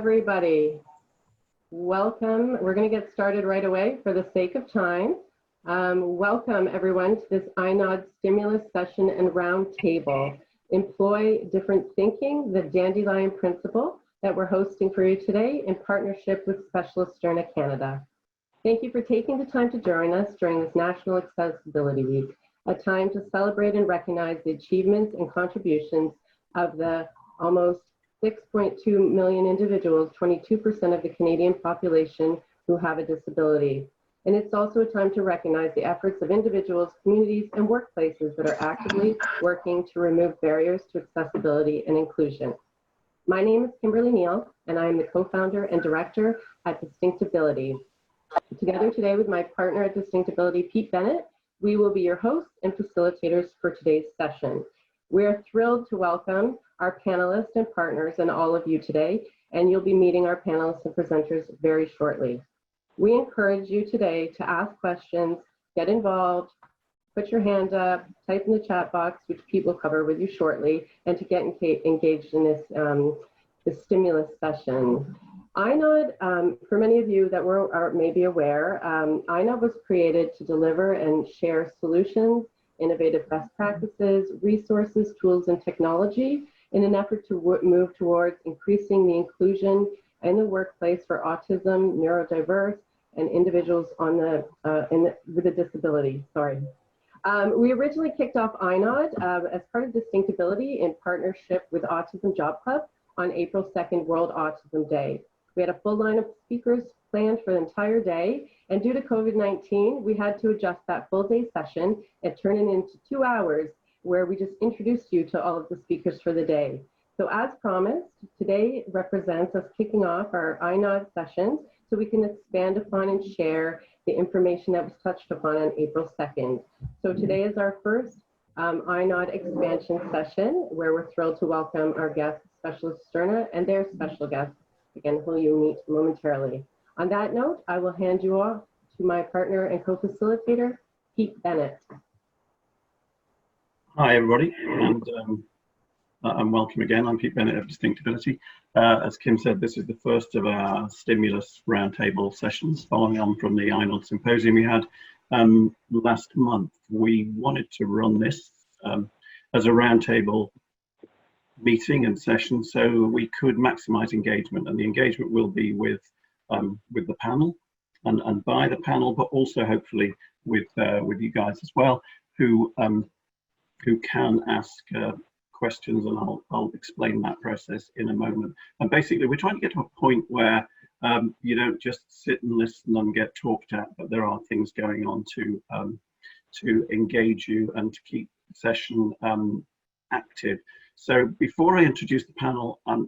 everybody. Welcome. We're going to get started right away for the sake of time. Welcome, everyone, to this iNOD Stimulus Session and Roundtable. Employ Different Thinking, the Dandelion Principle, that we're hosting for you today in partnership with Specialisterne Canada. Thank you for taking the time to join us during this National Accessibility Week, a time to celebrate and recognize the achievements and contributions of the almost 6.2 million individuals, 22% of the Canadian population who have a disability. And it's also a time to recognize the efforts of individuals, communities, and workplaces that are actively working to remove barriers to accessibility and inclusion. My name is Kimberly Neal, and I am the co-founder and director at Distinctability. Together today with my partner at Distinctability, Pete Bennett, we will be your hosts and facilitators for today's session. We are thrilled to welcome our panelists and partners and all of you today, and you'll be meeting our panelists and presenters very shortly. We encourage you today to ask questions, get involved, put your hand up, type in the chat box, which Pete will cover with you shortly, and to get engaged in this stimulus session. iNOD, for many of you that may be aware, iNOD was created to deliver and share solutions, innovative best practices, resources, tools, and technology in an effort to move towards increasing the inclusion in the workplace for autism, neurodiverse, and individuals on with a disability. We originally kicked off iNOD as part of Distinctability in partnership with Autism Job Club on April 2nd, World Autism Day. We had a full line of speakers planned for the entire day, and due to COVID-19, we had to adjust that full day session and turn it into 2 hours where we just introduced you to all of the speakers for the day. So as promised, today represents us kicking off our iNOD sessions so we can expand upon and share the information that was touched upon on April 2nd. So today is our first iNOD expansion session where we're thrilled to welcome our guests, Specialisterne, and their special guests, again, who you'll meet momentarily. On that note, I will hand you off to my partner and co-facilitator, Pete Bennett. Hi, everybody, and welcome again. I'm Pete Bennett of Distinctability. As Kim said, this is the first of our Stimulus Roundtable sessions following on from the iNOD symposium we had last month. We wanted to run this as a roundtable meeting and session so we could maximize engagement, and the engagement will be with the panel and by the panel, but also hopefully with you guys as well, who can ask questions, and I'll explain that process in a moment. And basically, we're trying to get to a point where you don't just sit and listen and get talked at, but there are things going on to engage you and to keep the session active. So before I introduce the panel, I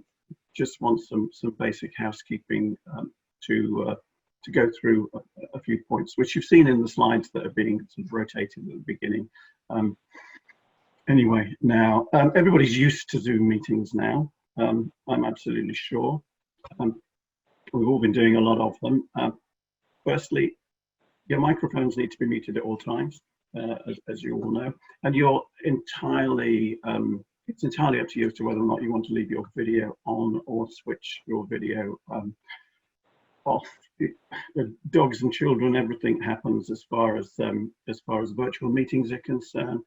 just want some basic housekeeping to go through a few points, which you've seen in the slides that are being sort of rotated at the beginning. Anyway, now everybody's used to Zoom meetings now. I'm absolutely sure. We've all been doing a lot of them. Firstly, your microphones need to be muted at all times, as you all know, and you're entirely it's entirely up to you as to whether or not you want to leave your video on or switch your video off. The dogs and children, everything happens as far as virtual meetings are concerned.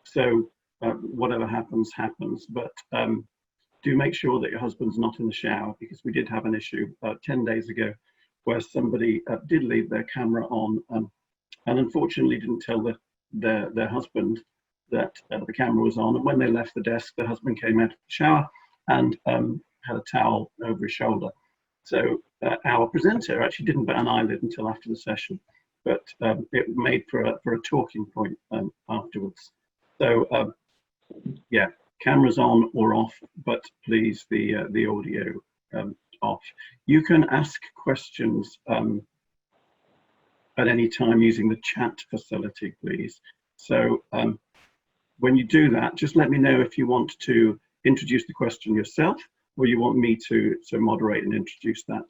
So whatever happens, happens. But do make sure that your husband's not in the shower, because we did have an issue 10 days ago where somebody did leave their camera on and unfortunately didn't tell their husband that the camera was on, and when they left the desk, the husband came out of the shower and had a towel over his shoulder. So our presenter actually didn't bat an eyelid until after the session, but it made for a talking point afterwards. So yeah, cameras on or off, but please the audio off. You can ask questions at any time using the chat facility, please. So when you do that, just let me know if you want to introduce the question yourself, or you want me to moderate and introduce that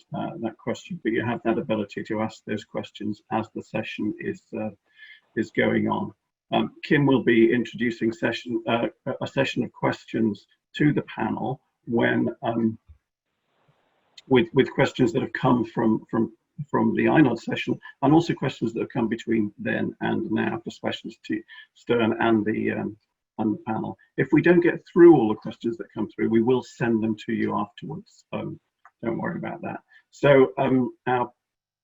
question. But you have that ability to ask those questions as the session is going on. Kim will be introducing a session of questions to the panel when with questions that have come from the iNOD session, and also questions that have come between then and now for Specialisterne and the panel. If we don't get through all the questions that come through, we will send them to you afterwards. Don't worry about that. So our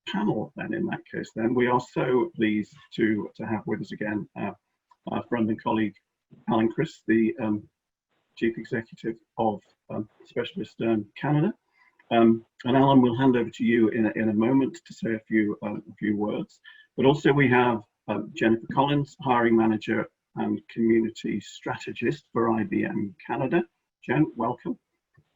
panel then, in that case, then we are so pleased to have with us again our friend and colleague Alan Chris, the Chief Executive of Specialisterne Canada. And Alan, we'll hand over to you in a moment to say a few words. But also we have Jennifer Collins, Hiring Manager and Community Strategist for IBM Canada. Jen, welcome.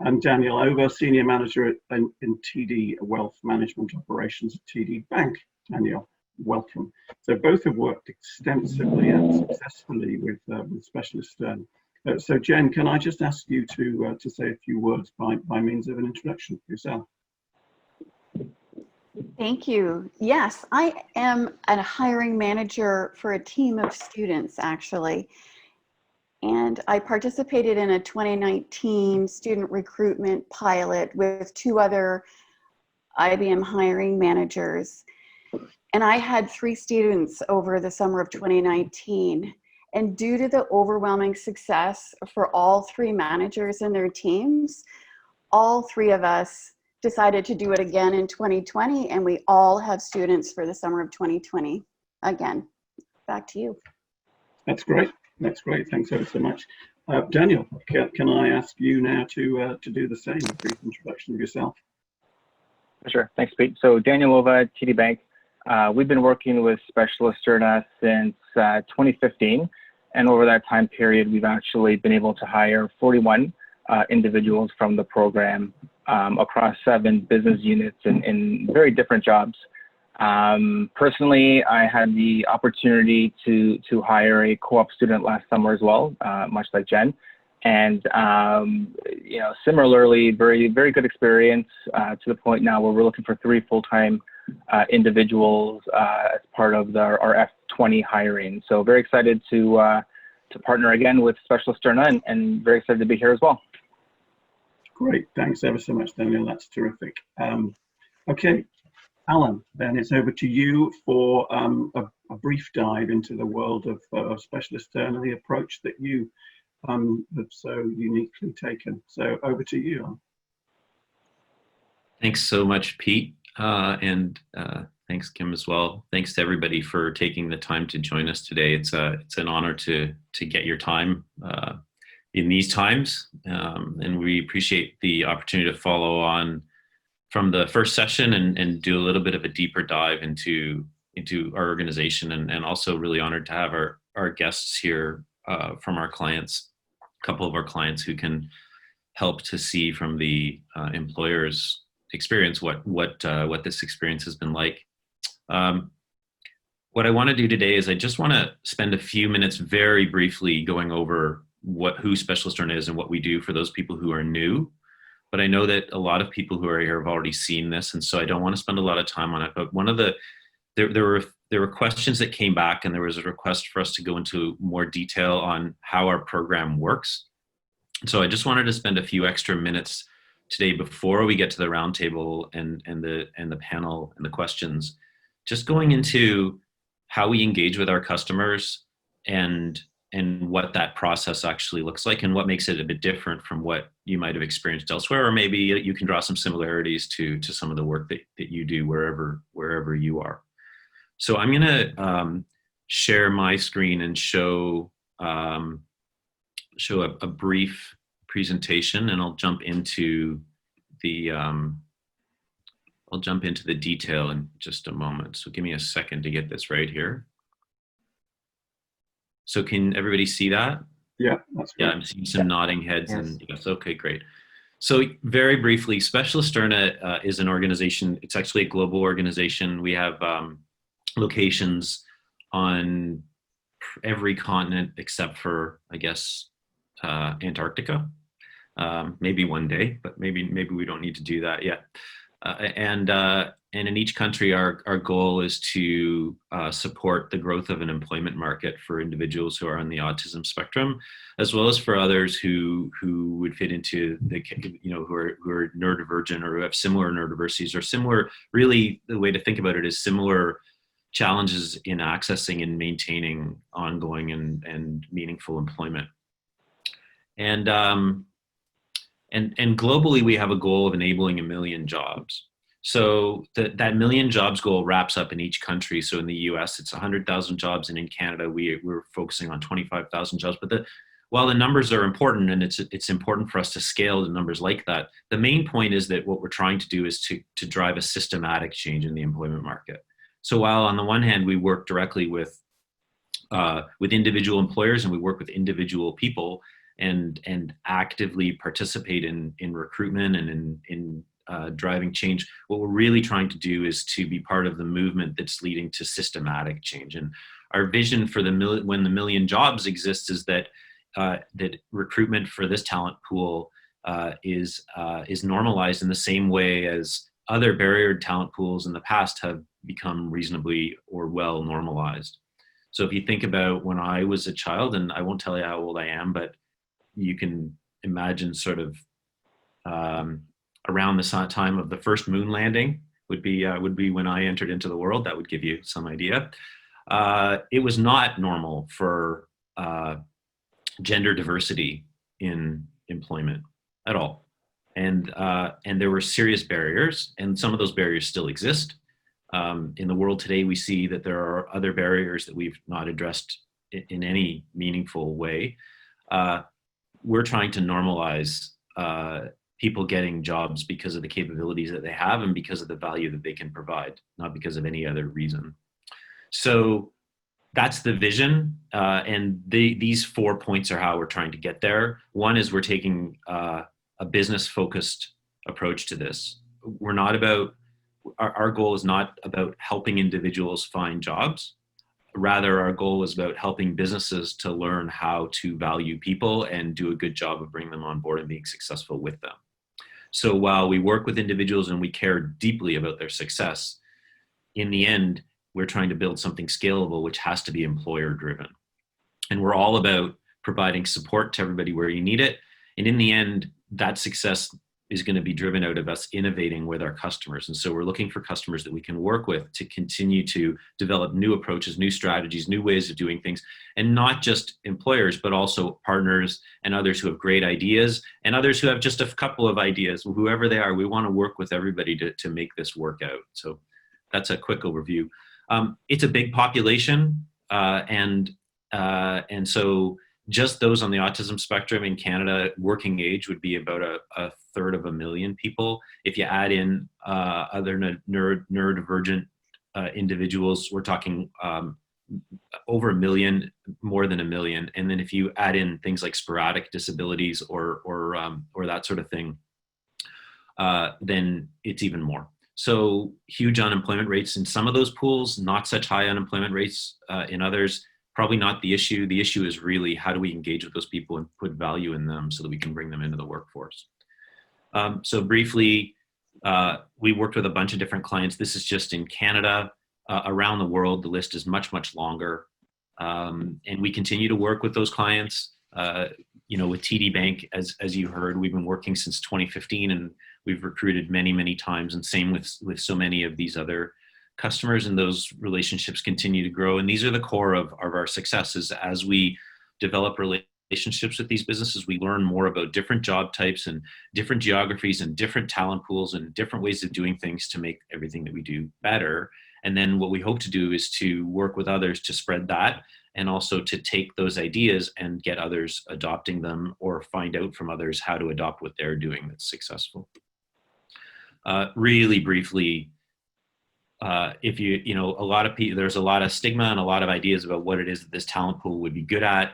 And Daniel Over, Senior Manager in TD Wealth Management Operations at TD Bank. Daniel, welcome. So both have worked extensively and successfully with Specialisterne. So Jen, can I just ask you to say a few words by means of an introduction yourself? Thank you. Yes, I am a hiring manager for a team of students, actually. And I participated in a 2019 student recruitment pilot with 2 other IBM hiring managers. And I had 3 students over the summer of 2019. And due to the overwhelming success for all 3 managers and their teams, all 3 of us decided to do it again in 2020, and we all have students for the summer of 2020 again. Back to you. That's great. That's great. Thanks ever so much. Daniel, can I ask you now to do the same, a brief introduction of yourself? Sure. Thanks, Pete. So Daniel Over, TD Bank. We've been working with Specialisterne since 2015. And over that time period, we've actually been able to hire 41 individuals from the program across 7 business units in very different jobs. Personally, I had the opportunity to hire a co-op student last summer as well, much like Jen. And, you know, similarly, very good experience to the point now where we're looking for 3 full-time individuals as part of our F20 hiring. So very excited to partner again with Specialisterne and very excited to be here as well. Great, thanks ever so much, Daniel. That's terrific. Okay, Alan, then it's over to you for a brief dive into the world of Specialisterne and the approach that you have so uniquely taken. So over to you, Alan. Thanks so much, Pete, and thanks, Kim, as well. Thanks to everybody for taking the time to join us today. It's an honor to get your time in these times, and we appreciate the opportunity to follow on from the first session and do a little bit of a deeper dive into our organization, and also really honored to have our guests here from our clients, a couple of our clients who can help to see from the employer's experience what this experience has been like. What I want to do today is I just want to spend a few minutes very briefly going over who Specialisterne is and what we do for those people who are new. But I know that a lot of people who are here have already seen this, and so I don't want to spend a lot of time on it. But one of there were questions that came back, and there was a request for us to go into more detail on how our program works. So I just wanted to spend a few extra minutes today before we get to the roundtable and the panel and the questions, just going into how we engage with our customers and what that process actually looks like and what makes it a bit different from what you might have experienced elsewhere, or maybe you can draw some similarities to some of the work that you do wherever you are. So I'm going to share my screen and show a brief presentation, and I'll jump into the detail in just a moment. So give me a second to get this right here. So can everybody see that? Yeah, that's great. Yeah, I'm seeing some nodding heads. Yes. And yes, okay, great. So very briefly, Specialisterne is an organization. It's actually a global organization. We have locations on every continent except for, I guess, Antarctica. Maybe one day, but maybe we don't need to do that yet. And in each country, our goal is to support the growth of an employment market for individuals who are on the autism spectrum, as well as for others who would fit into the, who are neurodivergent or who have similar neurodiversities or similar. Really, the way to think about it is similar challenges in accessing and maintaining ongoing and meaningful employment. And globally, we have a goal of enabling 1 million jobs. So that million jobs goal wraps up in each country. So in the US, it's 100,000 jobs, and in Canada, we're focusing on 25,000 jobs. But while the numbers are important, and it's important for us to scale the numbers like that, the main point is that what we're trying to do is to drive a systematic change in the employment market. So while on the one hand, we work directly with individual employers and we work with individual people and actively participate in recruitment and in driving change, what we're really trying to do is to be part of the movement that's leading to systematic change. And our vision for when the 1 million jobs exists is that that recruitment for this talent pool is normalized in the same way as other barriered talent pools in the past have become reasonably or well normalized. So if you think about when I was a child, and I won't tell you how old I am, but you can imagine sort of around the time of the first moon landing would be when I entered into the world. That would give you some idea. It was not normal for gender diversity in employment at all. And there were serious barriers, and some of those barriers still exist. In the world today, we see that there are other barriers that we've not addressed in any meaningful way. We're trying to normalize people getting jobs because of the capabilities that they have and because of the value that they can provide, not because of any other reason. So that's the vision, and these 4 points are how we're trying to get there. One is we're taking a business-focused approach to this. We're not about, our goal is not about helping individuals find jobs. Rather, our goal is about helping businesses to learn how to value people and do a good job of bringing them on board and being successful with them. So while we work with individuals and we care deeply about their success, in the end, we're trying to build something scalable, which has to be employer driven. And we're all about providing support to everybody where you need it. And in the end, that success is going to be driven out of us innovating with our customers. And so we're looking for customers that we can work with to continue to develop new approaches, new strategies, new ways of doing things, and not just employers, but also partners and others who have great ideas and others who have just a couple of ideas. Whoever they are, we want to work with everybody to make this work out. So that's a quick overview. It's a big population, and so just those on the autism spectrum in Canada, working age would be about a third of 1 million people. If you add in other neurodivergent individuals, we're talking over 1 million, more than 1 million. And then if you add in things like sporadic disabilities or that sort of thing, then it's even more. So huge unemployment rates in some of those pools, not such high unemployment rates in others. Probably not the issue. The issue is really how do we engage with those people and put value in them so that we can bring them into the workforce. So briefly, we worked with a bunch of different clients. This is just in Canada. Around the world, the list is much, much longer. And we continue to work with those clients. With TD Bank, as you heard, we've been working since 2015, and we've recruited many, many times, and same with so many of these other customers, and those relationships continue to grow. And these are the core of our successes. As we develop relationships with these businesses, we learn more about different job types and different geographies and different talent pools and different ways of doing things to make everything that we do better. And then what we hope to do is to work with others to spread that, and also to take those ideas and get others adopting them, or find out from others how to adopt what they're doing that's successful. Really briefly, if a lot of people, there's a lot of stigma and a lot of ideas about what it is that this talent pool would be good at.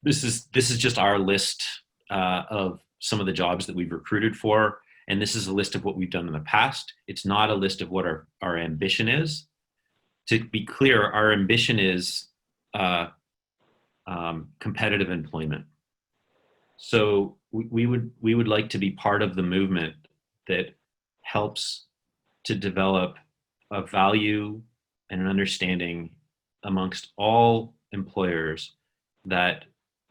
This is just our list of some of the jobs that we've recruited for. And this is a list of what we've done in the past. It's not a list of what our ambition is. To be clear, our ambition is competitive employment. So we would like to be part of the movement that helps to develop a value and an understanding amongst all employers that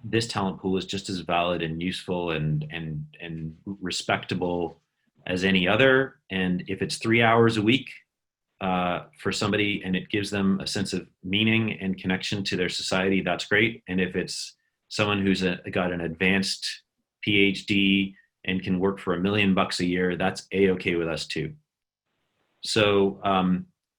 this talent pool is just as valid and useful and respectable as any other. And if it's 3 hours a week for somebody and it gives them a sense of meaning and connection to their society, that's great. And if it's someone who's got an advanced PhD and can work for $1 million a year, that's A-okay with us too. So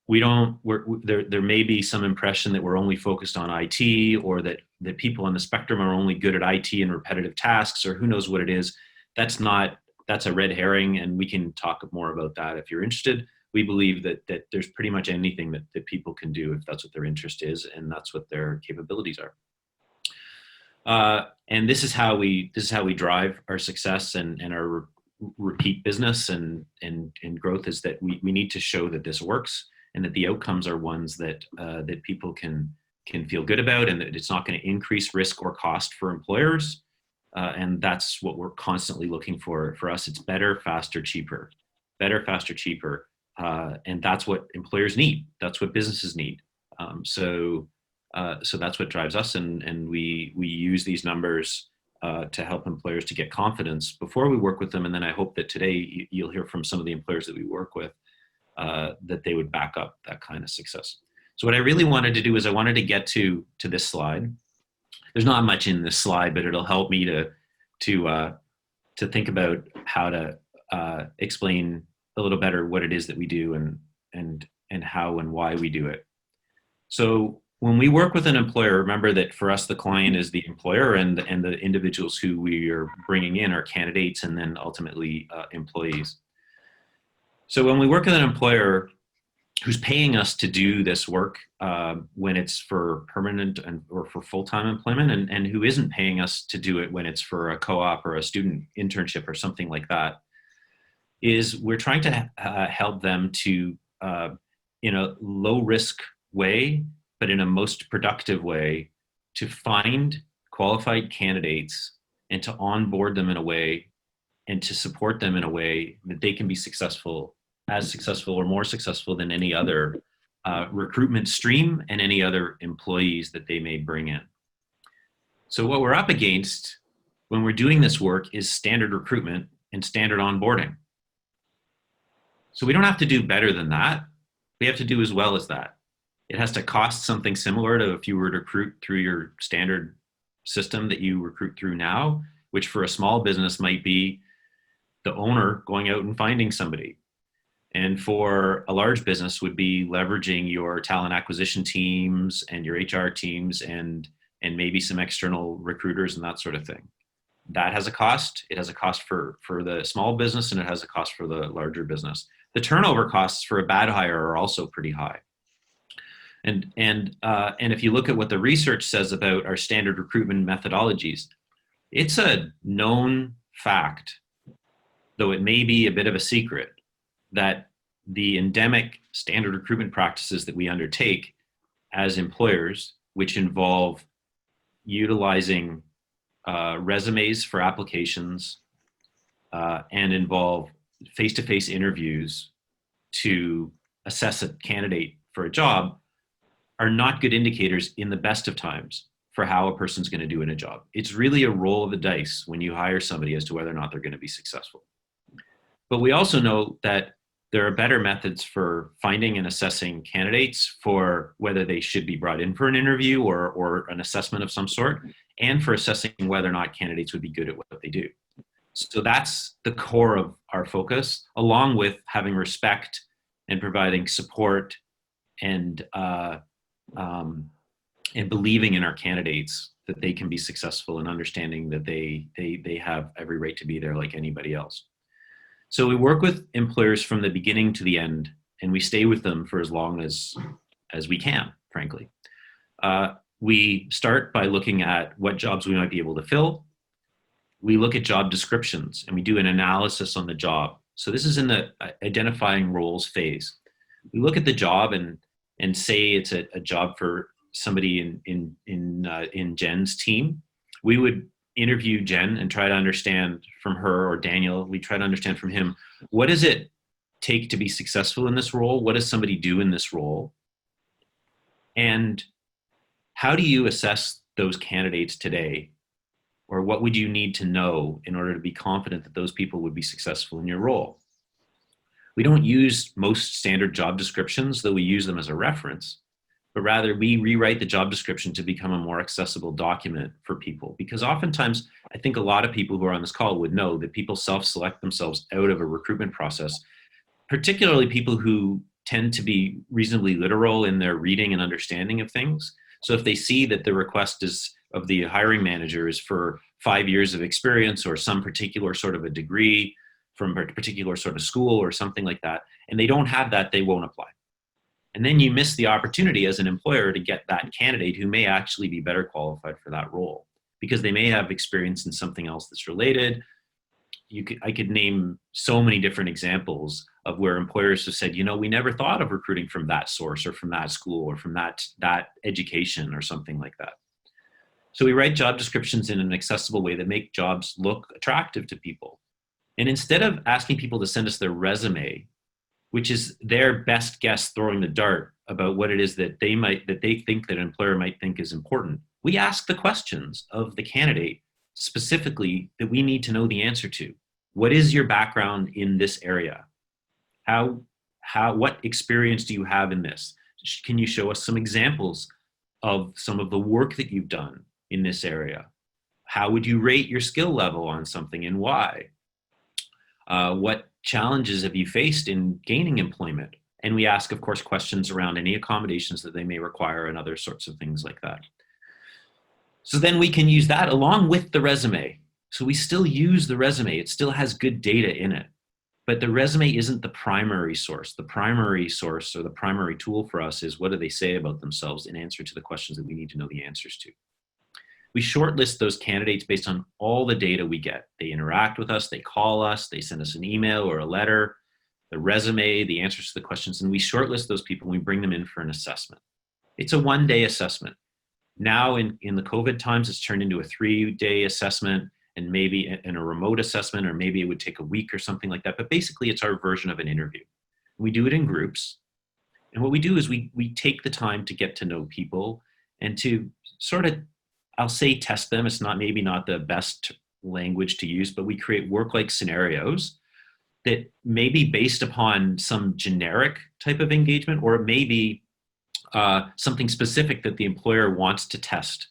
there may be some impression that we're only focused on IT, or that people on the spectrum are only good at IT and repetitive tasks, or who knows what it is. That's a red herring, and we can talk more about that if you're interested. We believe that there's pretty much anything that people can do if that's what their interest is and that's what their capabilities are. And this is how we drive our success and our repeat business and growth, is that we need to show that this works and that the outcomes are ones that people can feel good about, and that it's not going to increase risk or cost for employers. And that's what we're constantly looking for. For us, it's better, faster, cheaper. Better, faster, cheaper. And that's what employers need. That's what businesses need. So that's what drives us, and we use these numbers to help employers to get confidence before we work with them. And then I hope that today you'll hear from some of the employers that we work with that they would back up that kind of success. So what I really wanted to do is I wanted to get to this slide. There's not much in this slide, but it'll help me to think about how to explain a little better what it is that we do and how and why we do it. So when we work with an employer, remember that for us, the client is the employer, and the individuals who we are bringing in are candidates and then ultimately employees. So when we work with an employer who's paying us to do this work when it's for permanent or for full-time employment, and who isn't paying us to do it when it's for a co-op or a student internship or something like that, is we're trying to help them to, in a low-risk way, but in a most productive way, to find qualified candidates and to onboard them in a way and to support them in a way that they can be successful, as successful or more successful than any other recruitment stream and any other employees that they may bring in. So what we're up against when we're doing this work is standard recruitment and standard onboarding. So we don't have to do better than that. We have to do as well as that. It has to cost something similar to if you were to recruit through your standard system that you recruit through now, which for a small business might be the owner going out and finding somebody. And for a large business would be leveraging your talent acquisition teams and your HR teams and maybe some external recruiters and that sort of thing. That has a cost. It has a cost for the small business, and it has a cost for the larger business. The turnover costs for a bad hire are also pretty high. And if you look at what the research says about our standard recruitment methodologies, it's a known fact, though it may be a bit of a secret, that the endemic standard recruitment practices that we undertake as employers, which involve utilizing resumes for applications and involve face-to-face interviews to assess a candidate for a job, are not good indicators in the best of times for how a person's going to do in a job. It's really a roll of the dice when you hire somebody as to whether or not they're going to be successful. But we also know that there are better methods for finding and assessing candidates for whether they should be brought in for an interview or an assessment of some sort, and for assessing whether or not candidates would be good at what they do. So that's the core of our focus, along with having respect and providing support and believing in our candidates that they can be successful, and understanding that they have every right to be there like anybody else. So we work with employers from the beginning to the end, and we stay with them for as long as we can, frankly. We start by looking at what jobs we might be able to fill. We look at job descriptions, and we do an analysis on the job. So this is in the identifying roles phase. We look at the job and say it's a job for somebody in Jen's team. We would interview Jen and try to understand from her, or Daniel, we try to understand from him, what does it take to be successful in this role? What does somebody do in this role? And how do you assess those candidates today? Or what would you need to know in order to be confident that those people would be successful in your role? We don't use most standard job descriptions, though we use them as a reference, but rather we rewrite the job description to become a more accessible document for people. Because oftentimes, I think a lot of people who are on this call would know that people self-select themselves out of a recruitment process, particularly people who tend to be reasonably literal in their reading and understanding of things. So if they see that the request is of the hiring manager is for 5 years of experience or some particular sort of a degree from a particular sort of school or something like that, and they don't have that, they won't apply. And then you miss the opportunity as an employer to get that candidate who may actually be better qualified for that role because they may have experience in something else that's related. I could name so many different examples of where employers have said, you know, we never thought of recruiting from that source or from that school or from that education or something like that. So we write job descriptions in an accessible way that make jobs look attractive to people. And instead of asking people to send us their resume, which is their best guess throwing the dart about what it is that they think that an employer might think is important, we ask the questions of the candidate specifically that we need to know the answer to. What is your background in this area? What experience do you have in this? Can you show us some examples of some of the work that you've done in this area? How would you rate your skill level on something and why? What challenges have you faced in gaining employment? And we ask, of course, questions around any accommodations that they may require and other sorts of things like that. So then we can use that along with the resume. So we still use the resume. It still has good data in it. But the resume isn't the primary source. The primary source or the primary tool for us is what do they say about themselves in answer to the questions that we need to know the answers to. We shortlist those candidates based on all the data we get. They interact with us, they call us, they send us an email or a letter, the resume, the answers to the questions, and we shortlist those people and we bring them in for an assessment. It's a one-day assessment. Now in the COVID times, it's turned into a 3-day assessment and maybe in a remote assessment, or maybe it would take a week or something like that. But basically it's our version of an interview. We do it in groups. And what we do is we take the time to get to know people and to sort of, I'll say test them. It's maybe not the best language to use, but we create work-like scenarios that may be based upon some generic type of engagement, or it may be something specific that the employer wants to test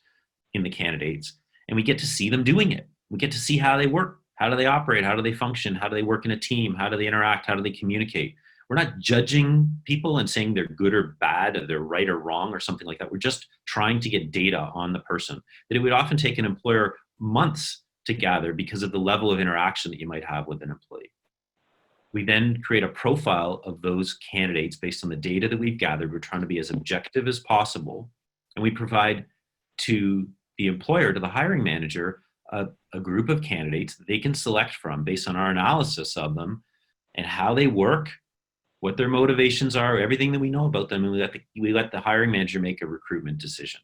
in the candidates. And we get to see them doing it. We get to see how they work. How do they operate? How do they function? How do they work in a team? How do they interact? How do they communicate? We're not judging people and saying they're good or bad, or they're right or wrong or something like that. We're just trying to get data on the person that it would often take an employer months to gather because of the level of interaction that you might have with an employee. We then create a profile of those candidates based on the data that we've gathered. We're trying to be as objective as possible. And we provide to the employer, to the hiring manager, a group of candidates that they can select from based on our analysis of them and how they work, what their motivations are, everything that we know about them, and we let the hiring manager make a recruitment decision.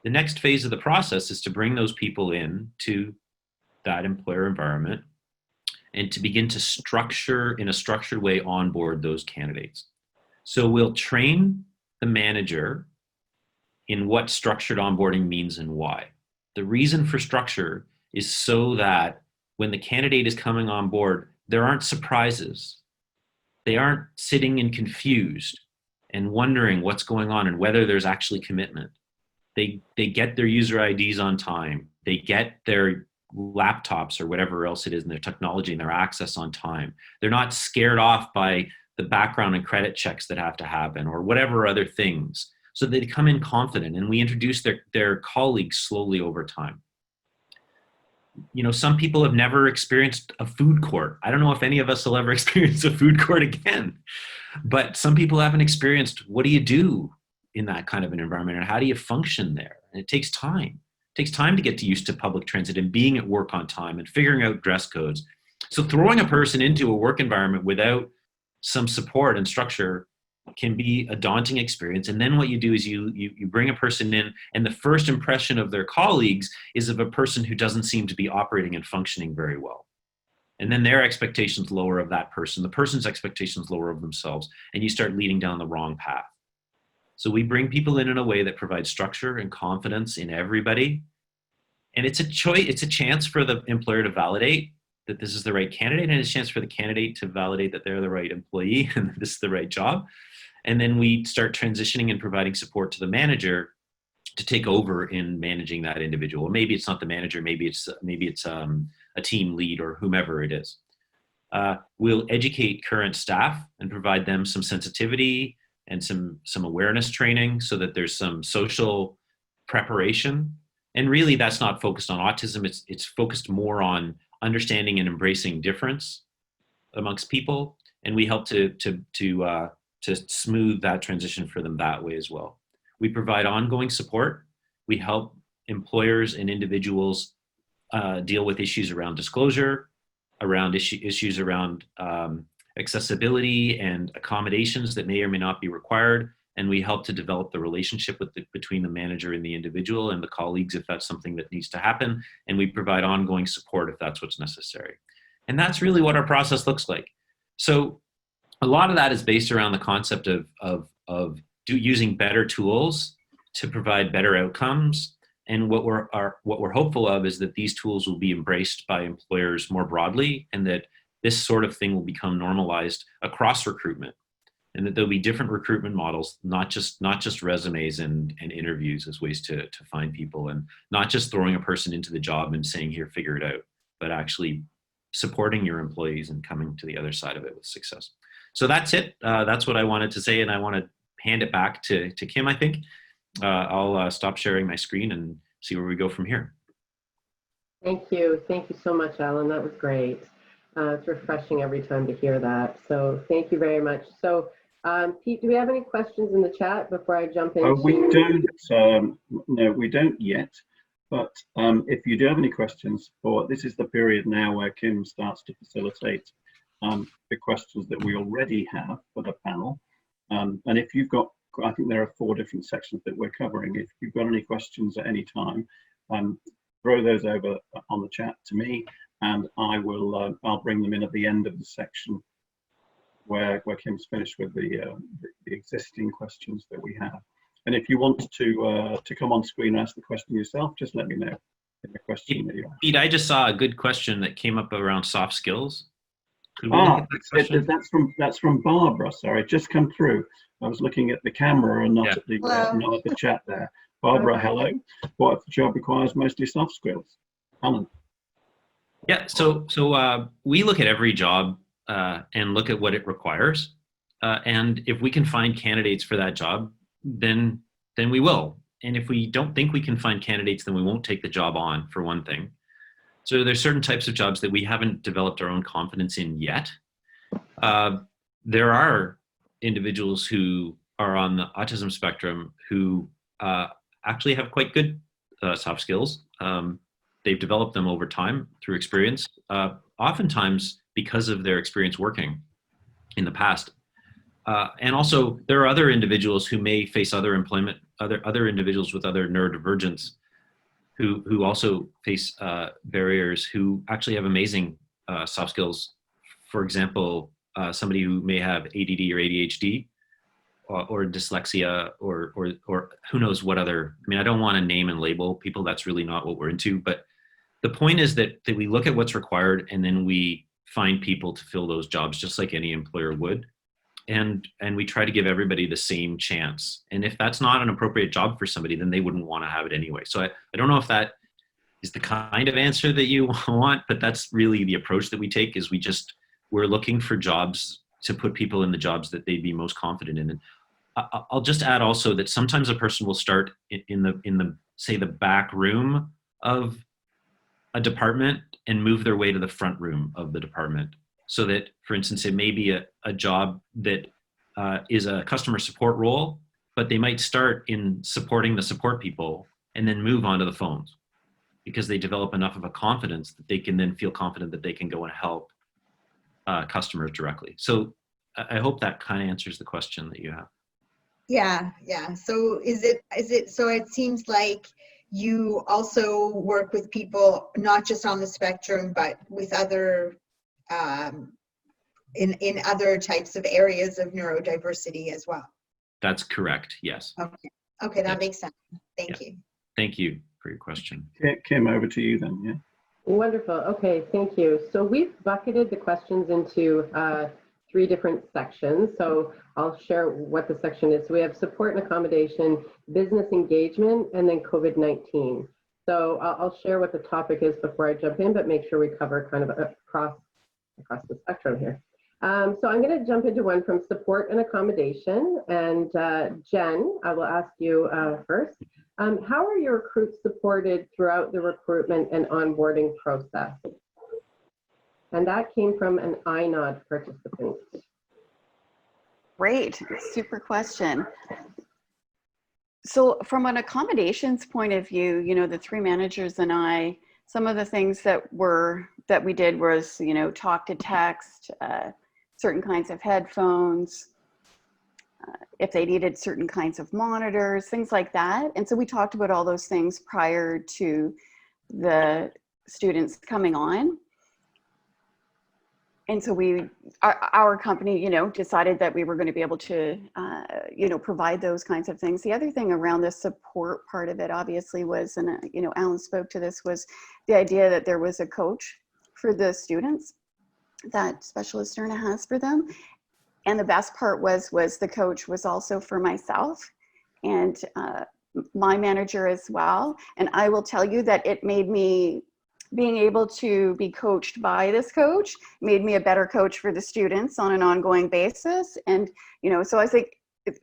The next phase of the process is to bring those people in to that employer environment and to begin to structure, in a structured way, onboard those candidates. So we'll train the manager in what structured onboarding means and why. The reason for structure is so that when the candidate is coming on board, there aren't surprises. They aren't sitting and confused and wondering what's going on and whether there's actually commitment. They get their user IDs on time. They get their laptops or whatever else it is in their technology and their access on time. They're not scared off by the background and credit checks that have to happen or whatever other things. So they come in confident, and we introduce their colleagues slowly over time. You know, some people have never experienced a food court. I don't know if any of us will ever experience a food court again, but some people haven't experienced what do you do in that kind of an environment and how do you function there? And it takes time. It takes time to get used to public transit and being at work on time and figuring out dress codes. So throwing a person into a work environment without some support and structure can be a daunting experience. And then what you do is you bring a person in, and the first impression of their colleagues is of a person who doesn't seem to be operating and functioning very well. And then their expectations lower of that person, the person's expectations lower of themselves, and you start leading down the wrong path. So we bring people in a way that provides structure and confidence in everybody. And it's a choice, it's a chance for the employer to validate that this is the right candidate, and it's a chance for the candidate to validate that they're the right employee and that this is the right job. And then we start transitioning and providing support to the manager to take over in managing that individual. Maybe it's not the manager, maybe it's a team lead or whomever it is. We'll educate current staff and provide them some sensitivity and some awareness training so that there's some social preparation. And really that's not focused on autism, it's focused more on understanding and embracing difference amongst people. And we help to smooth that transition for them that way as well. We provide ongoing support. We help employers and individuals deal with issues around disclosure, around issues around accessibility and accommodations that may or may not be required. And we help to develop the relationship between the manager and the individual and the colleagues if that's something that needs to happen. And we provide ongoing support if that's what's necessary. And that's really what our process looks like. So a lot of that is based around the concept of using better tools to provide better outcomes. And what we're hopeful of is that these tools will be embraced by employers more broadly, and that this sort of thing will become normalized across recruitment, and that there'll be different recruitment models, not just resumes and interviews as ways to find people, and not just throwing a person into the job and saying, here, figure it out, but actually supporting your employees and coming to the other side of it with success. So that's it. That's what I wanted to say, and I want to hand it back to Kim, I think. I'll stop sharing my screen and see where we go from here. Thank you. Thank you so much, Alan. That was great. It's refreshing every time to hear that. So thank you very much. So Pete, do we have any questions in the chat before I jump into? We don't. No, we don't yet. But if you do have any questions, this is the period now where Kim starts to facilitate the questions that we already have for the panel. And if you've got, I think there are 4 different sections that we're covering. If you've got any questions at any time, throw those over on the chat to me, and I'll bring them in at the end of the section where Kim's finished with the existing questions that we have. And if you want to come on screen and ask the question yourself, just let me know in the question that you ask. Pete, I just saw a good question that came up around soft skills. That's from Barbara. Sorry, it just come through. I was looking at the camera and not at the chat there. Barbara, hello. What if the job requires mostly soft skills? Alan. Yeah, so we look at every job and look at what it requires. And if we can find candidates for that job, then we will. And if we don't think we can find candidates, then we won't take the job on, for one thing. So there's certain types of jobs that we haven't developed our own confidence in yet. There are individuals who are on the autism spectrum who actually have quite good soft skills. They've developed them over time through experience, oftentimes because of their experience working in the past. And also there are other individuals who may face other individuals with other neurodivergence who also face barriers, who actually have amazing soft skills. For example, somebody who may have ADD or ADHD or dyslexia or who knows what other, I mean, I don't want to name and label people, that's really not what we're into, but the point is that we look at what's required and then we find people to fill those jobs just like any employer would. And we try to give everybody the same chance. And if that's not an appropriate job for somebody, then they wouldn't want to have it anyway. So I don't know if that is the kind of answer that you want, but that's really the approach that we take, is we're looking for jobs to put people in the jobs that they'd be most confident in. And I'll just add also that sometimes a person will start in the say the back room of a department and move their way to the front room of the department. So that, for instance, it may be a job that is a customer support role, but they might start in supporting the support people and then move on to the phones because they develop enough of a confidence that they can then feel confident that they can go and help customers directly. So I hope that kind of answers the question that you have. Yeah. So so it seems like you also work with people not just on the spectrum, but with other in other types of areas of neurodiversity as well. That's correct. Yes. Okay, that makes sense. Thank you. Thank you for your question. Kim, over to you then. Yeah. Wonderful. Okay, thank you. So we've bucketed the questions into 3 different sections. So I'll share what the section is. So we have support and accommodation, business engagement, and then COVID-19. So I'll share what the topic is before I jump in, but make sure we cover kind of across the spectrum here. So I'm going to jump into one from support and accommodation. And Jen, I will ask you first. How are your recruits supported throughout the recruitment and onboarding process? And that came from an iNOD participant. Great, super question. So from an accommodations point of view, you know, the 3 managers and I, some of the things that we did was, you know, talk to text, certain kinds of headphones, if they needed certain kinds of monitors, things like that. And so we talked about all those things prior to the students coming on. And so our company, you know, decided that we were going to be able to, you know, provide those kinds of things. The other thing around the support part of it, obviously, was, and you know, Alan spoke to this, was the idea that there was a coach for the students that Specialisterne has for them. And the best part was the coach was also for myself and my manager as well. And I will tell you that it made me, being able to be coached by this coach made me a better coach for the students on an ongoing basis. And, you know, so I think,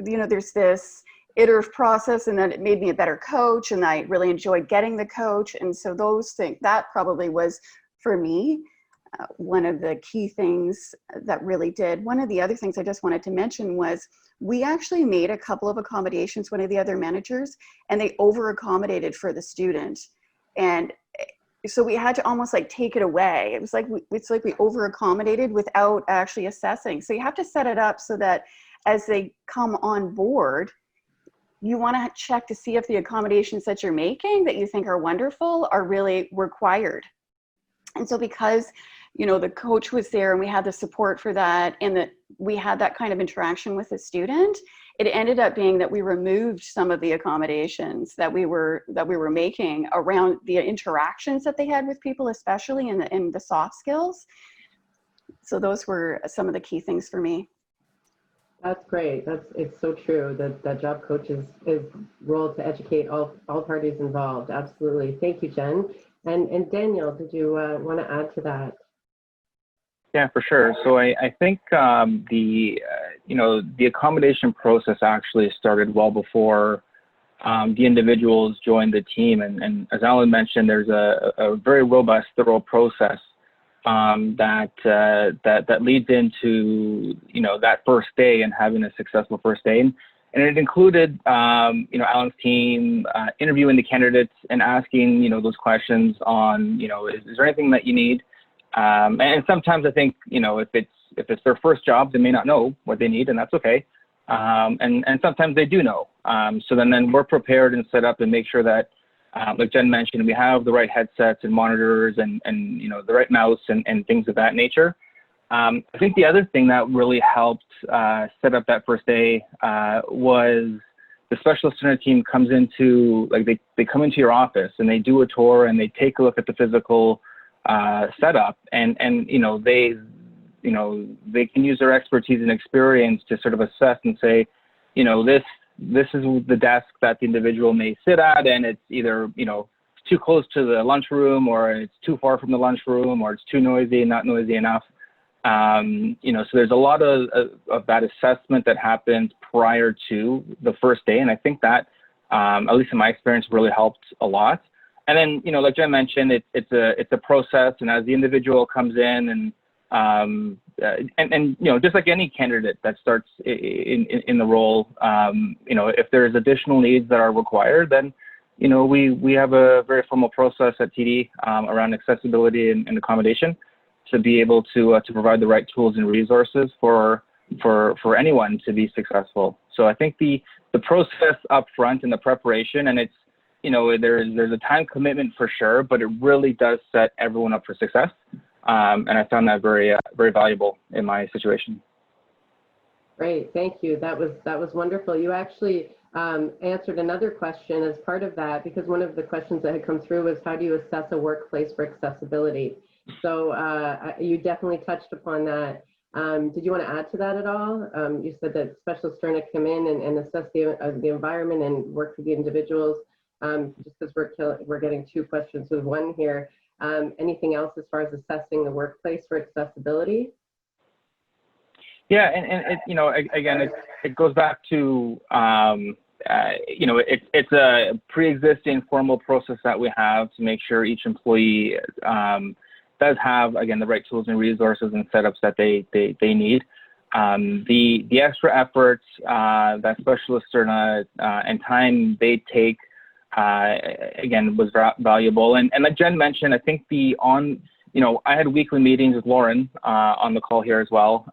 you know, there's this iterative process, and then it made me a better coach, and I really enjoyed getting the coach. And so those things, that probably was for me, one of the key things that really did. One of the other things I just wanted to mention was we actually made a couple of accommodations, one of the other managers, and they over accommodated for the student. And so we had to almost like take it away. It was like, it's like we over accommodated without actually assessing. So you have to set it up so that as they come on board, you want to check to see if the accommodations that you're making that you think are wonderful are really required. And so because, you know, the coach was there and we had the support for that, and that we had that kind of interaction with the student, it ended up being that we removed some of the accommodations that we were making around the interactions that they had with people, especially in the soft skills. So those were some of the key things for me. That's great. It's so true that job coach is role to educate all parties involved. Absolutely. Thank you, Jen. And Daniel, did you want to add to that? Yeah, for sure. So I think the accommodation process actually started well before the individuals joined the team. And as Alan mentioned, there's a very robust, thorough process that leads into, you know, that first day and having a successful first day. And it included, you know, Alan's team interviewing the candidates and asking, you know, those questions on, you know, is there anything that you need? And sometimes I think, you know, if it's their first job, they may not know what they need, and that's okay. And sometimes they do know. So then we're prepared and set up and make sure that, like Jen mentioned, we have the right headsets and monitors and you know, the right mouse and things of that nature. I think the other thing that really helped set up that first day was the Specialisterne team comes into, like, they come into your office and they do a tour and they take a look at the physical setup, and you know, they can use their expertise and experience to sort of assess and say, you know, this is the desk that the individual may sit at, and it's either, you know, too close to the lunchroom, or it's too far from the lunchroom, or it's too noisy and not noisy enough. You know, so there's a lot of that assessment that happens prior to the first day, and I think that, at least in my experience, really helped a lot. And then, you know, like Jen mentioned, it's a process, and as the individual comes in and you know, just like any candidate that starts in the role, you know, if there's additional needs that are required, then, you know, we have a very formal process at TD around accessibility and accommodation to be able to provide the right tools and resources for anyone to be successful. So I think the process up front and the preparation, and it's, you know, there's a time commitment for sure, but it really does set everyone up for success. And I found that very, very valuable in my situation. Great, thank you. That was wonderful. You actually answered another question as part of that, because one of the questions that had come through was, how do you assess a workplace for accessibility? So you definitely touched upon that. Did you want to add to that at all? You said that Specialisterne come in and assess the environment and work with the individuals. Just because we're getting two questions with one here. Anything else as far as assessing the workplace for accessibility? Yeah, and it, you know, again, it goes back to, you know, it's a pre-existing formal process that we have to make sure each employee does have, again, the right tools and resources and setups that they need. The extra efforts that Specialisterne and time they take, again, was valuable. And like Jen mentioned, I think you know, I had weekly meetings with Lauren on the call here as well.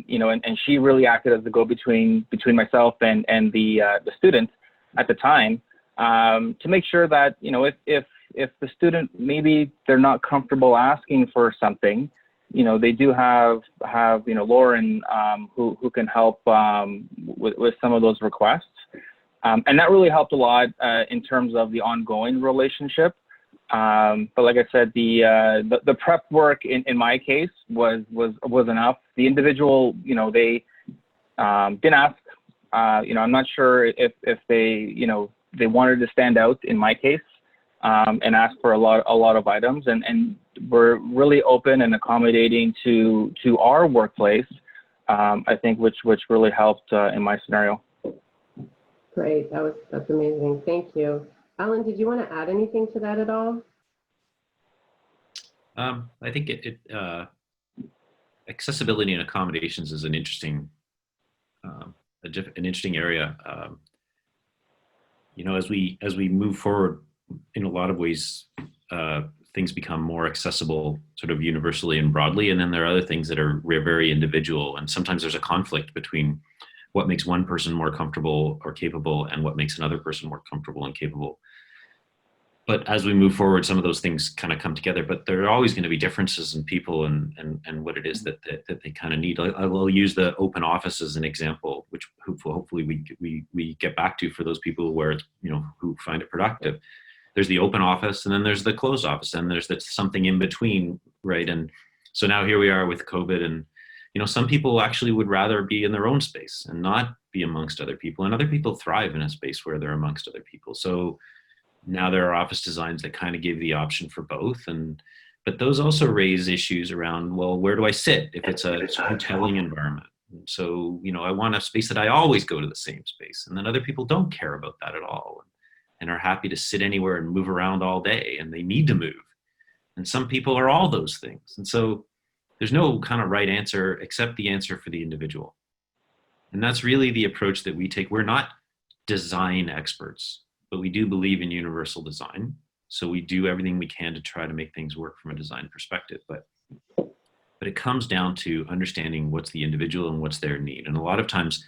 You know, and she really acted as the go-between between myself and the student at the time, to make sure that, you know, if the student, maybe they're not comfortable asking for something, you know, they do have you know, Lauren who can help with some of those requests. And that really helped a lot in terms of the ongoing relationship. But like I said, the prep work in my case was enough. The individual, you know, they didn't ask. You know, I'm not sure if they, you know, they wanted to stand out in my case and ask for a lot of items, and we're really open and accommodating to our workplace. I think which really helped in my scenario. Great, that's amazing. Thank you. Alan, did you want to add anything to that at all? I think accessibility and accommodations is an interesting area. You know, as we move forward, in a lot of ways, things become more accessible, sort of universally and broadly, and then there are other things that are very individual. And sometimes there's a conflict between what makes one person more comfortable or capable and what makes another person more comfortable and capable. But as we move forward, some of those things kind of come together, but there are always going to be differences in people and what it is that they kind of need. I will use the open office as an example, which hopefully we get back to for those people where, you know, who find it productive. There's the open office, and then there's the closed office, and there's something in between, right? And so now here we are with COVID, and, you know, some people actually would rather be in their own space and not be amongst other people, and other people thrive in a space where they're amongst other people. So now there are office designs that kind of give the option for both, but those also raise issues around, well, where do I sit if it's a hoteling environment? And so, you know, I want a space that I always go to the same space, and then other people don't care about that at all and are happy to sit anywhere and move around all day, and they need to move. And some people are all those things. And so there's no kind of right answer except the answer for the individual. And that's really the approach that we take. We're not design experts, but we do believe in universal design. So we do everything we can to try to make things work from a design perspective. But it comes down to understanding what's the individual and what's their need. And a lot of times,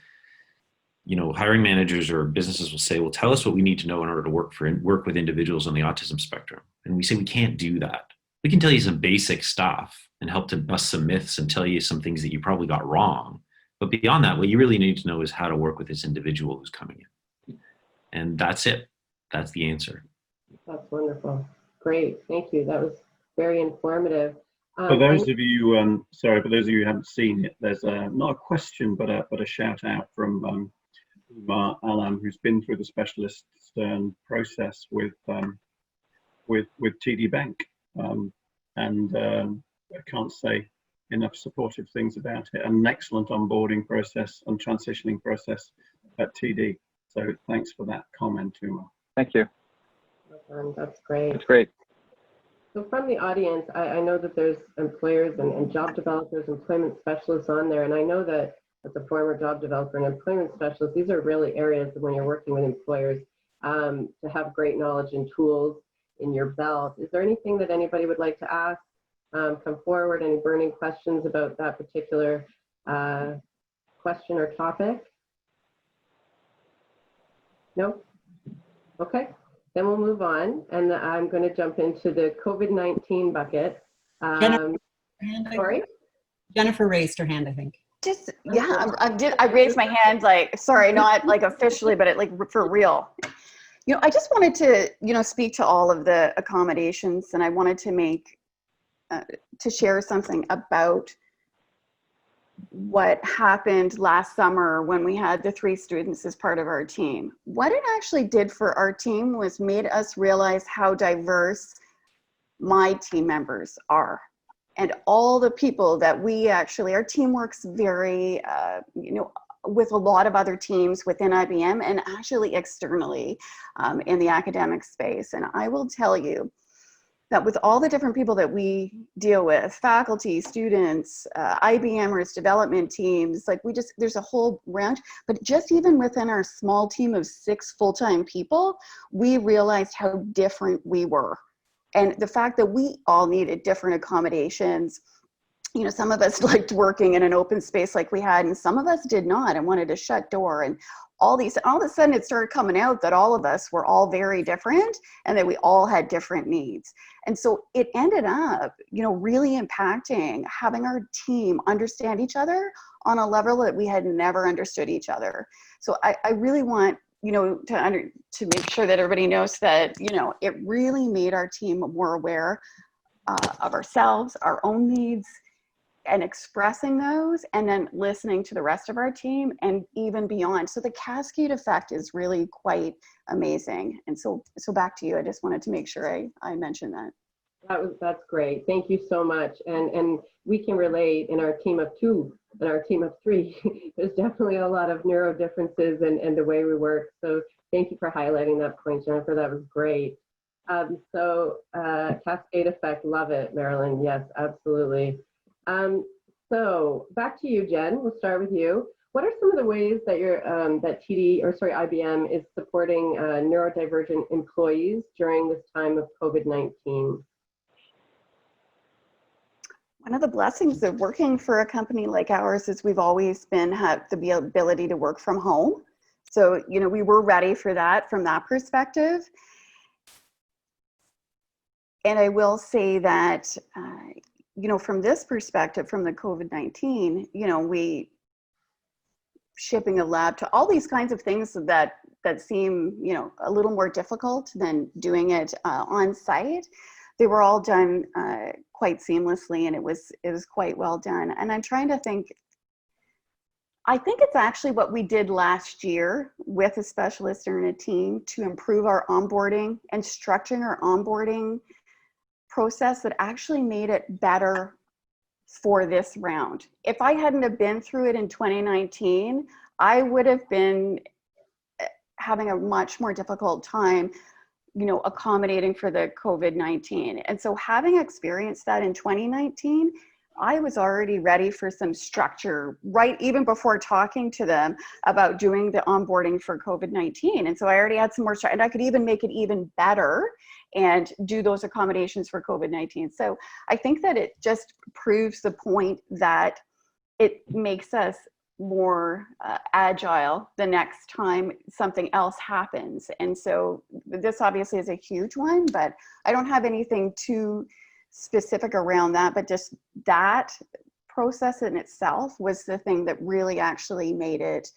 you know, hiring managers or businesses will say, well, tell us what we need to know in order to work with individuals on the autism spectrum. And we say, we can't do that. We can tell you some basic stuff and help to bust some myths and tell you some things that you probably got wrong. But beyond that, what you really need to know is how to work with this individual who's coming in. And that's it. That's the answer. That's wonderful. Great, thank you. That was very informative. For those of you, sorry, for those of you who haven't seen it, there's not a question, but a shout out from Alan, who's been through the Specialisterne process with TD Bank, and I can't say enough supportive things about it. An excellent onboarding process and transitioning process at TD. So thanks for that comment, Uma. Thank you. That's great. That's great. So from the audience, I know that there's employers and job developers, employment specialists on there, and I know that as a former job developer and employment specialist, these are really areas when you're working with employers to have great knowledge and tools in your belt. Is there anything that anybody would like to ask? Come forward, any burning questions about that particular question or topic? No? Okay, then we'll move on, and I'm going to jump into the COVID-19 bucket. Sorry? Jennifer raised her hand, I think. Just, yeah, I raised my hand, like, sorry, not like officially, but like for real. I just wanted to, speak to all of the accommodations, and I wanted to share something about what happened last summer when we had the 3 students as part of our team. What it actually did for our team was made us realize how diverse my team members are. And all the people that our team works very, with a lot of other teams within IBM and actually externally in the academic space. And I will tell you that with all the different people that we deal with, faculty, students, IBMers, development teams, like there's a whole range, but just even within our small team of 6 full-time people, we realized how different we were. And the fact that we all needed different accommodations, some of us liked working in an open space like we had, and some of us did not and wanted to shut door. And all of a sudden it started coming out that all of us were all very different and that we all had different needs. And so it ended up, really impacting having our team understand each other on a level that we had never understood each other. So I really want to make sure that everybody knows that, it really made our team more aware of ourselves, our own needs, and expressing those, and then listening to the rest of our team and even beyond. So the cascade effect is really quite amazing. And so back to you. I just wanted to make sure I mentioned that. That's great. Thank you so much. And we can relate in our team of 2 and our team of 3. There's definitely a lot of neuro differences and the way we work. So thank you for highlighting that point, Jennifer. That was great. Cascade effect, love it, Marilyn. Yes, absolutely. So back to you, Jen. We'll start with you. What are some of the ways that IBM is supporting neurodivergent employees during this time of COVID-19? One of the blessings of working for a company like ours is we've always had the ability to work from home. So, we were ready for that from that perspective. And I will say that, from this perspective, from the COVID-19, we shipping a laptop, all these kinds of things that seem, a little more difficult than doing it on site. They were all done quite seamlessly, and it was quite well done. And I'm trying to think, I think it's actually what we did last year with a Specialisterne team to improve our onboarding and structuring our onboarding process that actually made it better for this round. If I hadn't have been through it in 2019, I would have been having a much more difficult time accommodating for the COVID-19. And so having experienced that in 2019, I was already ready for some structure, right, even before talking to them about doing the onboarding for COVID-19. And so I already had some more structure, and I could even make it even better and do those accommodations for COVID-19. So I think that it just proves the point that it makes us more agile the next time something else happens. And so this obviously is a huge one, but I don't have anything too specific around that, but just that process in itself was the thing that really actually made it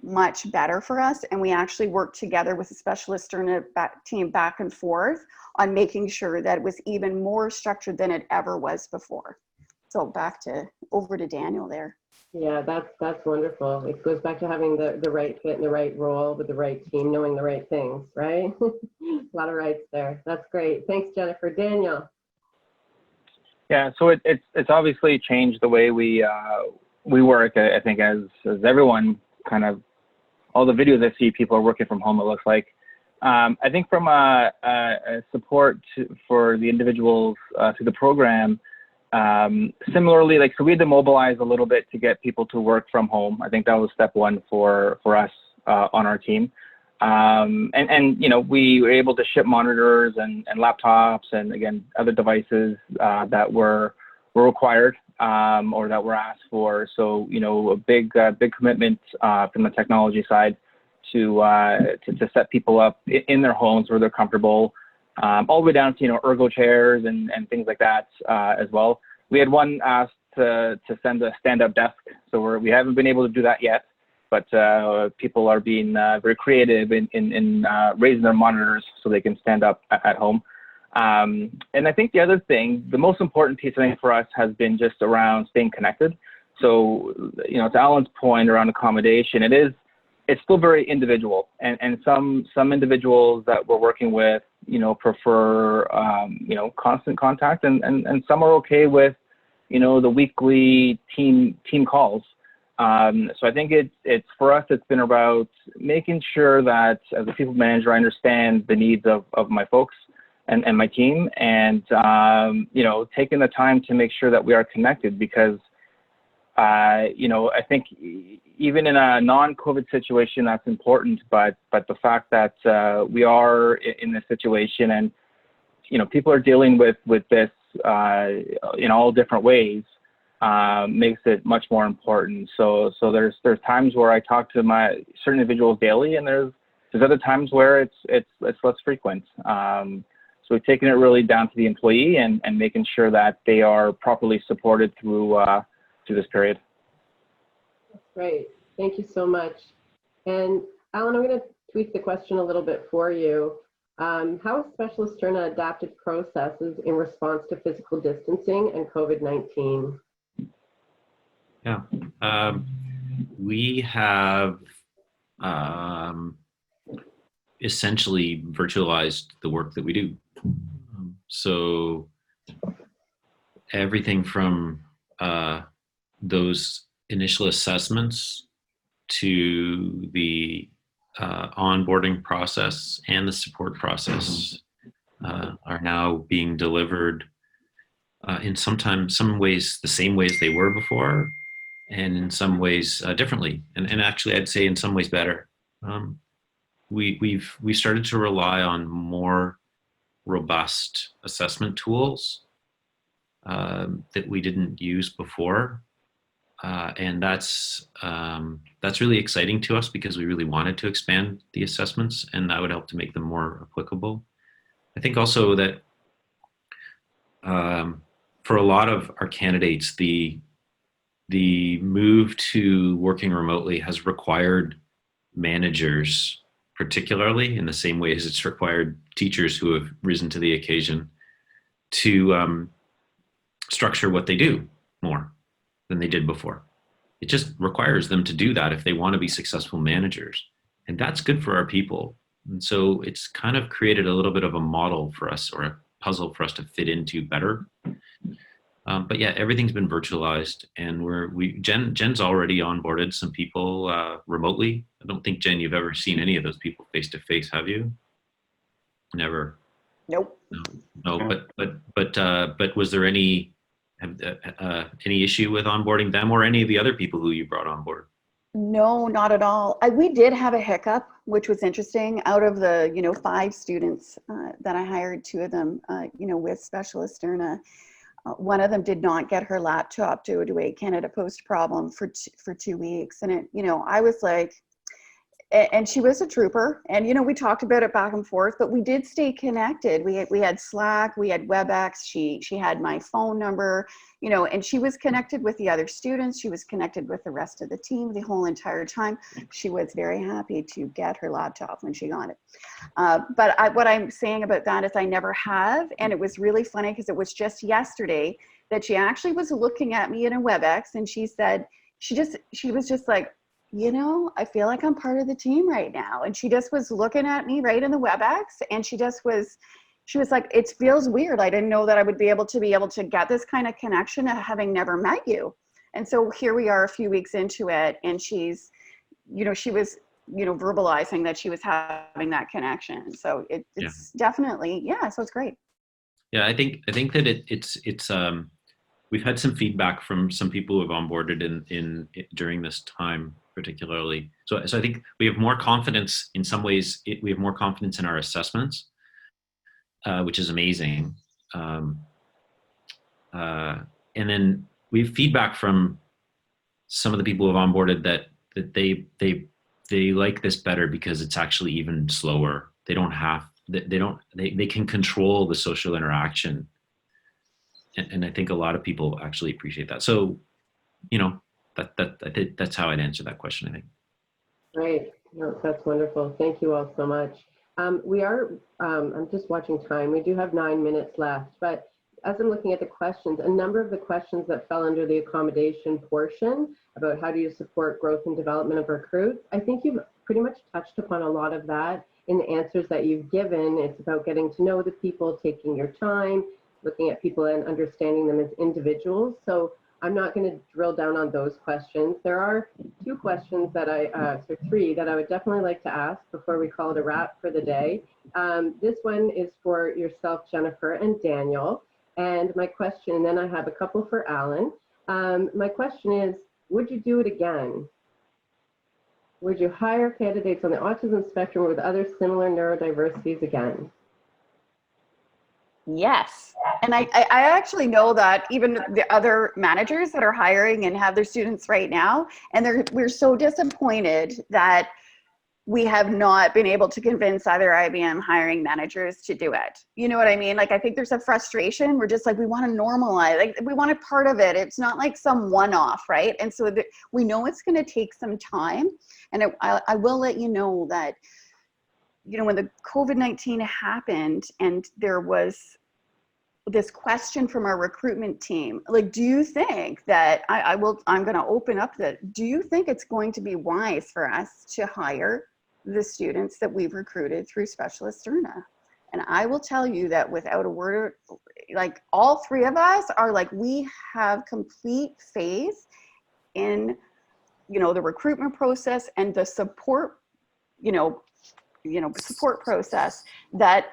much better for us. And we actually worked together with the Specialisterne team back and forth on making sure that it was even more structured than it ever was before. So over to Daniel there. Yeah, that's wonderful. It goes back to having the right fit and the right role with the right team, knowing the right things, right? A lot of rights there. That's great. Thanks, Jennifer. Daniel. Yeah, so it's obviously changed the way we work. I think as everyone kind of, all the videos I see, people are working from home, it looks like. I think from a support for the individuals through the program, similarly, so we had to mobilize a little bit to get people to work from home. I think that was step one for us on our team. And we were able to ship monitors and laptops and, again, other devices that were required or that were asked for. So, a big commitment from the technology side to set people up in their homes where they're comfortable, all the way down to, ergo chairs and things like that as well. we had one asked to send a stand-up desk, so we haven't been able to do that yet. But people are being very creative in raising their monitors so they can stand up at home. And I think the other thing, the most important piece I think for us has been just around staying connected. So, to Alan's point around accommodation, it's still very individual, and some individuals that we're working with, prefer constant contact, and some are okay with, the weekly team calls. So I think it's for us, it's been about making sure that as a people manager, I understand the needs of my folks and my team, and taking the time to make sure that we are connected, because I think even in a non-COVID situation, that's important. But the fact that we are in this situation, and people are dealing with this in all different ways, makes it much more important. So there's times where I talk to my certain individuals daily, and there's other times where it's less frequent. So we've taken it really down to the employee and making sure that they are properly supported through this period. Great, thank you so much. And Alan, I'm going to tweak the question a little bit for you. How has Specialisterne adapted processes in response to physical distancing and COVID-19? Yeah, we have essentially virtualized the work that we do. So everything from those initial assessments to the onboarding process and the support process are now being delivered in some ways the same ways they were before, and in some ways differently, and actually I'd say in some ways better. We started to rely on more robust assessment tools that we didn't use before, and that's really exciting to us, because we really wanted to expand the assessments, and that would help to make them more applicable. I think also that for a lot of our candidates, the move to working remotely has required managers, particularly in the same way as it's required teachers who have risen to the occasion, to structure what they do more than they did before. It just requires them to do that if they want to be successful managers. And that's good for our people. And so it's kind of created a little bit of a model for us, or a puzzle for us to fit into better. But yeah, everything's been virtualized, and Jen's already onboarded some people remotely. I don't think, Jen, you've ever seen any of those people face to face, have you? Never. Nope. No. But was there any issue with onboarding them or any of the other people who you brought on board? No, not at all. We did have a hiccup, which was interesting. Out of the 5 students that I hired, 2 of them with Specialisterne, one of them did not get her laptop due to a Canada Post problem for 2 weeks, and I was like, and she was a trooper, and we talked about it back and forth, but we did stay connected. We had Slack, we had WebEx. She had my phone number, and she was connected with the other students. She was connected with the rest of the team the whole entire time. She was very happy to get her laptop when she got it. But what I'm saying about that is I never have, and it was really funny because it was just yesterday that she actually was looking at me in a WebEx, and she said, she was just like, I feel like I'm part of the team right now. And she just was looking at me right in the WebEx, and she was like, it feels weird. I didn't know that I would be able to get this kind of connection having never met you. And so here we are a few weeks into it, and she's, she was, verbalizing that she was having that connection. So it's definitely, so it's great. Yeah, I think that it's we've had some feedback from some people who have onboarded in during this time, particularly. So I think we have more confidence in some ways. We have more confidence in our assessments, which is amazing. And then we have feedback from some of the people who have onboarded that they like this better because it's actually even slower. They can control the social interaction And I think a lot of people actually appreciate that. So, that's how I'd answer that question, I think. Great. No, that's wonderful. Thank you all so much. I'm just watching time. We do have 9 minutes left, but as I'm looking at the questions, a number of the questions that fell under the accommodation portion about how do you support growth and development of recruits, I think you've pretty much touched upon a lot of that in the answers that you've given. It's about getting to know the people, taking your time, looking at people and understanding them as individuals. So I'm not going to drill down on those questions. There are three that I would definitely like to ask before we call it a wrap for the day. This one is for yourself, Jennifer, and Daniel. And my question, and then I have a couple for Alan. My question is, would you do it again? Would you hire candidates on the autism spectrum with other similar neurodiversities again? Yes. And I actually know that even the other managers that are hiring and have their students right now, and we're so disappointed that we have not been able to convince other IBM hiring managers to do it. You know what I mean? Like, I think there's a frustration. We're just like, we want to normalize, like we want a part of it. It's not like some one-off, right? And so we know it's going to take some time. And I will let you know that, when the COVID-19 happened and there was this question from our recruitment team, like, do you think that I'm going to open up that, do you think it's going to be wise for us to hire the students that we've recruited through Specialisterne? And I will tell you that without a word, like, all three of us are like, we have complete faith in, the recruitment process and the support, support process, that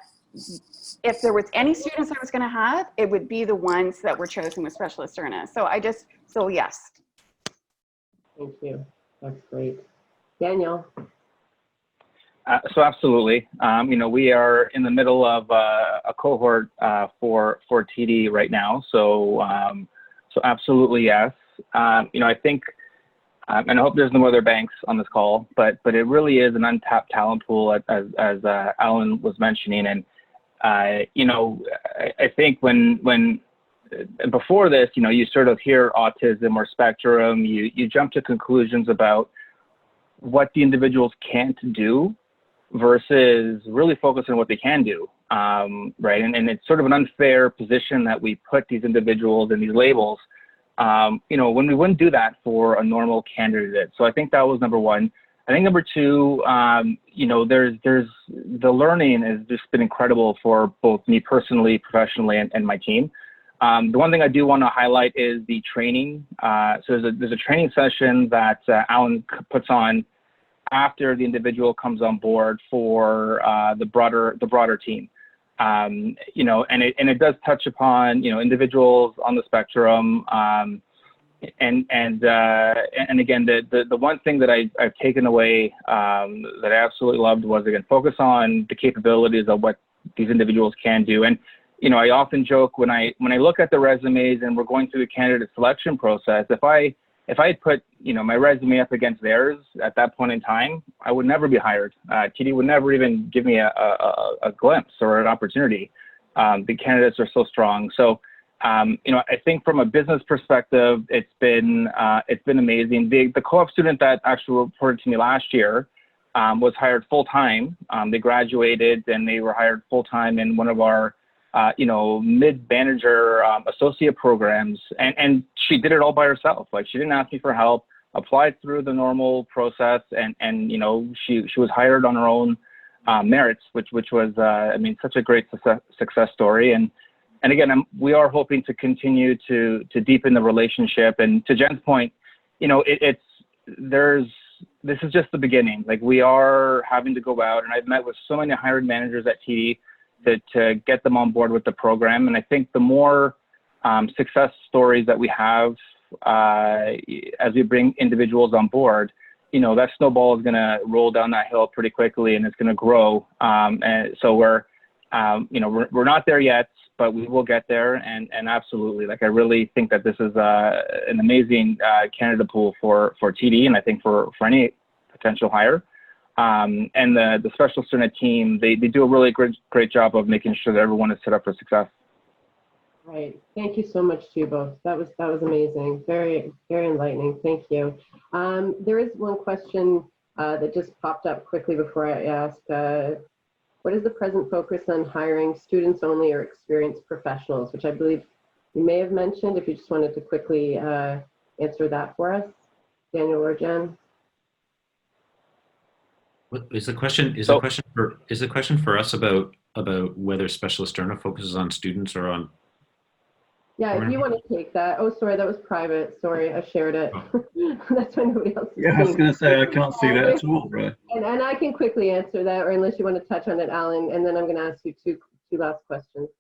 if there was any students I was going to have, it would be the ones that were chosen with Specialisterne. So yes. Thank you. That's great. Daniel. So absolutely. We are in the middle of a cohort for TD right now. So absolutely yes. I think, and I hope there's no other banks on this call, but it really is an untapped talent pool, as Alan was mentioning. And I think when before this, you sort of hear autism or spectrum, you jump to conclusions about what the individuals can't do versus really focus on what they can do, right? And it's sort of an unfair position that we put these individuals in these labels, when we wouldn't do that for a normal candidate. So I think that was number one. I think number two, there's the learning has just been incredible for both me personally, professionally, and my team. The one thing I do want to highlight is the training. So there's a training session that Alan puts on after the individual comes on board for the broader team. And it does touch upon individuals on the spectrum. And again, the one thing that I've taken away that I absolutely loved was, again, focus on the capabilities of what these individuals can do. And I often joke when I look at the resumes and we're going through the candidate selection process, if I had put my resume up against theirs at that point in time, I would never be hired. TD would never even give me a glimpse or an opportunity. The candidates are so strong. So I think from a business perspective, it's been amazing. The co-op student that actually reported to me last year was hired full-time. They graduated and they were hired full-time in one of our mid-manager associate programs, and she did it all by herself. Like, she didn't ask me for help, applied through the normal process, and she was hired on her own merits, which was such a great success story. And again, we are hoping to continue to deepen the relationship. And to Jen's point, this is just the beginning. Like, we are having to go out, and I've met with so many hiring managers at TD to get them on board with the program. And I think the more success stories that we have as we bring individuals on board, that snowball is going to roll down that hill pretty quickly, and it's going to grow. And so we're not there yet, but we will get there. And absolutely, like, I really think that this is an amazing candidate pool for TD, and I think for any potential hire. And the Specialisterne team, they do a really great job of making sure that everyone is set up for success. Right. Thank you so much to you both. That was amazing. Very, very enlightening. Thank you. There is one question that just popped up quickly before I ask. What is the present focus on hiring students only or experienced professionals, which I believe you may have mentioned, if you just wanted to quickly answer that for us, Daniel or Jen. What is the question? Is the question for us about whether Specialisterne focuses on students or on? Yeah, if you want to take that. Oh, sorry, that was private. Sorry, I shared it. That's why nobody else is Yeah, I was seeing. going to say, I can't see that at all, right? And I can quickly answer that, or unless you want to touch on it, Alan, and then I'm going to ask you two last questions.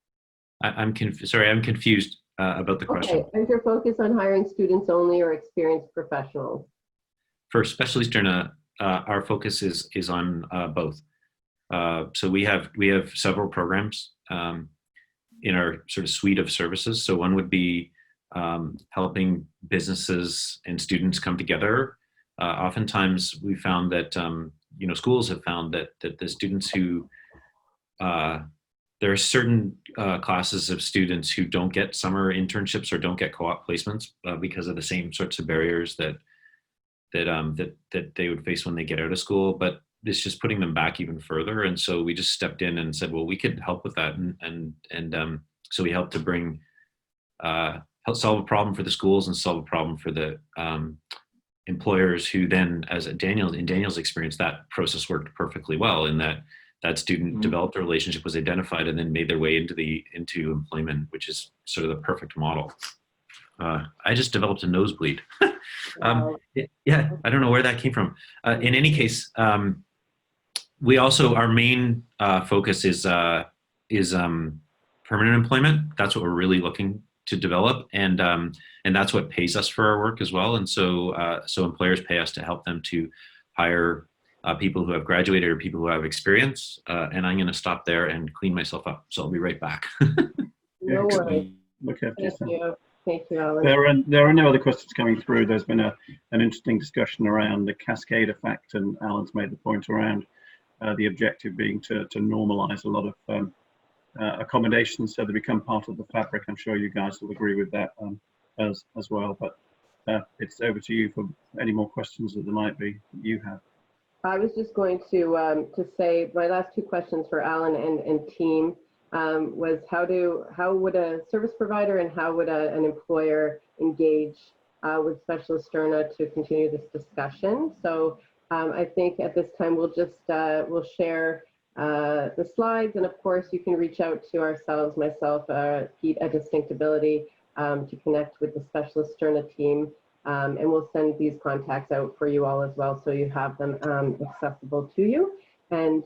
Sorry, I'm confused about the question. Okay, is your focus on hiring students only or experienced professionals? For Specialisterne, our focus is on both. So we have several programs in our sort of suite of services. So one would be helping businesses and students come together. Oftentimes we found that, schools have found that the students who, there are certain classes of students who don't get summer internships or don't get co-op placements because of the same sorts of barriers that they would face when they get out of school, but it's just putting them back even further. And so we just stepped in and said, well, we could help with that. And so we helped to bring, help solve a problem for the schools and solve a problem for the employers who then, as in Daniel's experience, that process worked perfectly well in that student developed a relationship, was identified, and then made their way into employment, which is sort of the perfect model. I just developed a nosebleed. Yeah, I don't know where that came from. In any case, we also, our main focus is permanent employment. That's what we're really looking to develop, and that's what pays us for our work as well. And so employers pay us to help them to hire people who have graduated or people who have experience. And I'm going to stop there and clean myself up. So I'll be right back. No worries. Look after yourself. Thank you, Alan. There are no other questions coming through. There's been an interesting discussion around the cascade effect, and Alan's made the point around the objective being to normalize a lot of accommodations so they become part of the fabric. I'm sure you guys will agree with that as well. But it's over to you for any more questions that there might be that you have. I was just going to say my last two questions for Alan and team. Was how would a service provider and how would an employer engage with Specialisterne to continue this discussion? So I think at this time we'll just we'll share the slides, and of course you can reach out to ourselves, myself, Pete at Distinctability, to connect with the Specialisterne team, and we'll send these contacts out for you all as well, so you have them accessible to you. And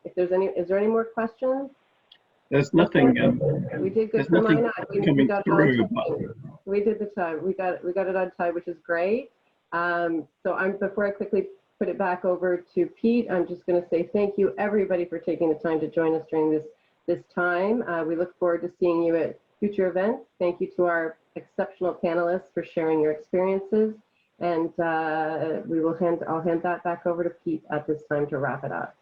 if there's is there any more questions? There's nothing. We did good. There's nothing coming through. We did the time. We got it on time, which is great. So before I quickly put it back over to Pete, I'm just going to say thank you everybody for taking the time to join us during this time. We look forward to seeing you at future events. Thank you to our exceptional panelists for sharing your experiences, and I'll hand that back over to Pete at this time to wrap it up.